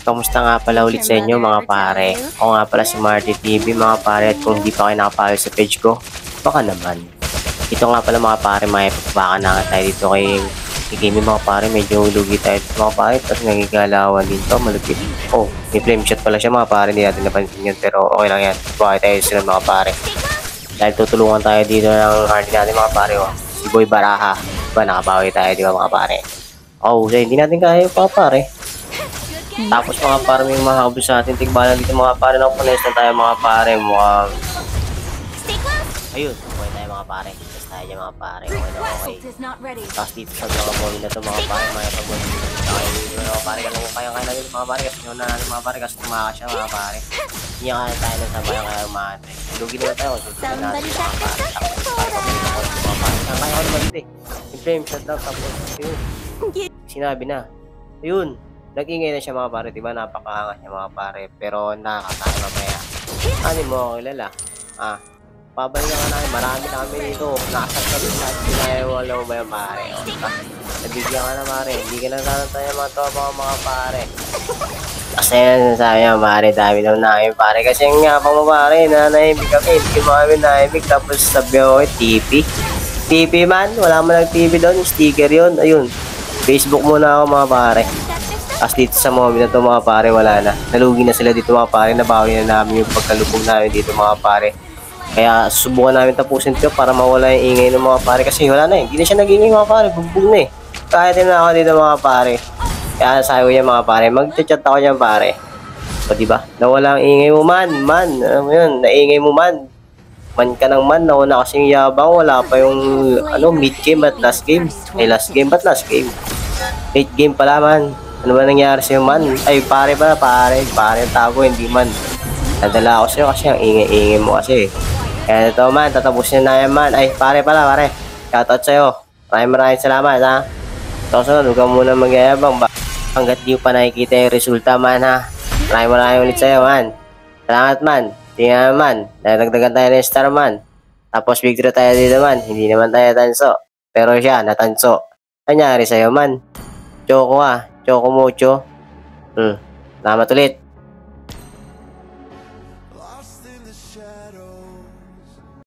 Kamusta nga pala ulit sa inyo mga pare? Ako nga pala si Marty TV mga pare, at kung hindi pa kayo nakapalo sa page ko, baka naman. Ito nga pala mga pare, may baka na nga tayo dito kay gaming mga pare, medyo lugi tayo dito mga pare, tapos nagigalawan din to, malupit. Oh, may flame shot pala siya mga pare, hindi natin napansin yun, pero okay lang yan. Bakit tayo sila mga pare? Dahil tutulungan tayo dito ng hard natin mga pare, oh. Si Boy Baraha, ba nakabawi tayo di ba mga pare? Oh, so hindi natin kaya yung mga pare. Tapos mga pare, may mga kabos sa atin, tigbalan dito mga pare, nakupunes na tayo mga pare, mukhang ayun, okay tayo mga pare. Tapos tayo dyan mga pare, okay na okay. Tapos dito sa mga mall na ito mga pare, may pag-mall dito mga pare, alam ko kaya na dito mga pare, kasi yun na natin mga pare, kasi tumakas siya mga pare. Hindi kaya tayo ng sabayan kaya umate. Lugi naman tayo, susunod natin mga pare. Tapos tayo kami na mga pare, kaya ko naman dito eh. Yung flame shot daw, tapos yun, sinabi na. Yun, nag-ingay na siya mga pare, diba? Napakaangas niya mga pare, pero nakakatawa mamaya. Ano mo ako kilala? Pabalik na namin, marami na kami dito. Nakasat kami lahat, pinayawala mo ba yung pare? Nabigyan ka na pare, hindi ka na tatantay mga tropa mga pare. Kasi yan, sabi niya pare, dami daw namin pare. Kasi yung nga pa mo pare, nanahimik kami, hindi mo kami nahimik. Tapos sabi ako, TV. TV man, wala mo lang TV doon, sticker yun, ayun. Facebook muna ako mga pare. As dito sa moment na to mga pare, wala na. Nalugi na sila dito mga pare, nabawi na namin yung pagkalubog namin dito mga pare. Kaya subukan namin tapusin ito para mawala yung ingay ng mga pare. Kasi wala na eh, hindi na siya nag-ingay mga pare, bugbog na eh. Kahit na ako dito mga pare. Kaya sabi ko yan mga pare, mag-chat ako yan pare. O diba, nawala ang ingay mo man, alam mo yun, naingay mo man. Man ka ng man, nauna kasing yabang, wala pa yung mid game at last game. Last game ba't last game? Late game pala man. Ano ba nangyari sa'yo man? Ay pare pala, pare ang tago, hindi man. Nadala ako sa'yo kasi ang ingay-ingay mo kasi. Kaya ito man, tatapusin na yan man. Ay pare pala pare, shoutout sa'yo. Maraming salamat ha. So sunod, huwag ka muna magyayabang ba? Hanggat di pa nakikita yung resulta man ha. Maraming ulit sa'yo man. Salamat man. Tingnan man, nagdagdagan tayo ng star man. Tapos victory tayo dito man, hindi naman tayo tanso. Pero siya, natanso. Nangyari sa'yo man. Choco Choco mucho. Salamat ulit.